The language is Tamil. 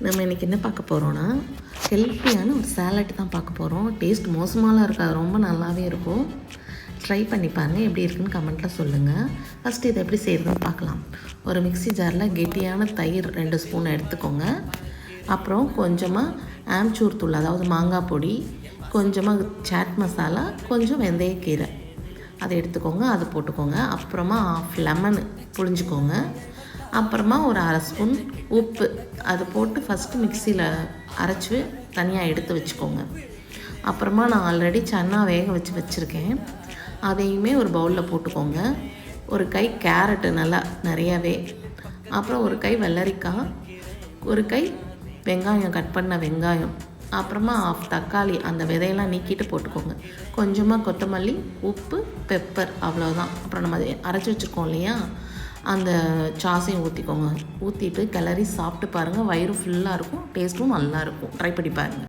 நம்ம இன்றைக்கி என்ன பார்க்க போகிறோன்னா ஹெல்த்தியான ஒரு சேலட் தான் பார்க்க போகிறோம். டேஸ்ட் மோசமாலாம் இருக்காது, ரொம்ப நல்லாவே இருக்கும். ட்ரை பண்ணி பாருங்கள், எப்படி இருக்குன்னு கமெண்ட்டில் சொல்லுங்கள். ஃபஸ்ட்டு இதை எப்படி செய்கிறதுன்னு பார்க்கலாம். ஒரு மிக்ஸி ஜாரில் கெட்டியான தயிர் 2 ஸ்பூன் எடுத்துக்கோங்க. அப்புறம் கொஞ்சமாக ஆம்ச்சூர் தூள், அதாவது மாங்காய் பொடி, கொஞ்சமாக சாட் மசாலா, கொஞ்சம் வெந்தயக்கீரை அதை எடுத்துக்கோங்க, அது போட்டுக்கோங்க. அப்புறமா 1/2 லெமன் புழிஞ்சிக்கோங்க. அப்புறமா ஒரு 1/2 ஸ்பூன் உப்பு அது போட்டு ஃபஸ்ட்டு மிக்சியில் அரைச்சி தனியாக எடுத்து வச்சுக்கோங்க. அப்புறமா நான் ஆல்ரெடி சன்னா வேக வச்சுருக்கேன், அதையுமே ஒரு பவுலில் போட்டுக்கோங்க. ஒரு கை கேரட்டு நல்லா நிறையாவே, அப்புறம் ஒரு கை வெள்ளரிக்காய், ஒரு கை வெங்காயம், கட் பண்ண வெங்காயம், அப்புறமா 1/2 தக்காளி அந்த விதையெல்லாம் நீக்கிட்டு போட்டுக்கோங்க. கொஞ்சமாக கொத்தமல்லி, உப்பு, பெப்பர், அவ்வளோதான். அப்புறம் நம்ம அரைச்சி வச்சுருக்கோம் இல்லையா, அந்த சாஸையும் ஊற்றிக்கோங்க. ஊற்றிட்டு கிளறி சாப்பிட்டு பாருங்கள், வயிறு ஃபுல்லாக இருக்கும், டேஸ்ட்டும் நல்லாயிருக்கும். ட்ரை பண்ணி பாருங்கள்.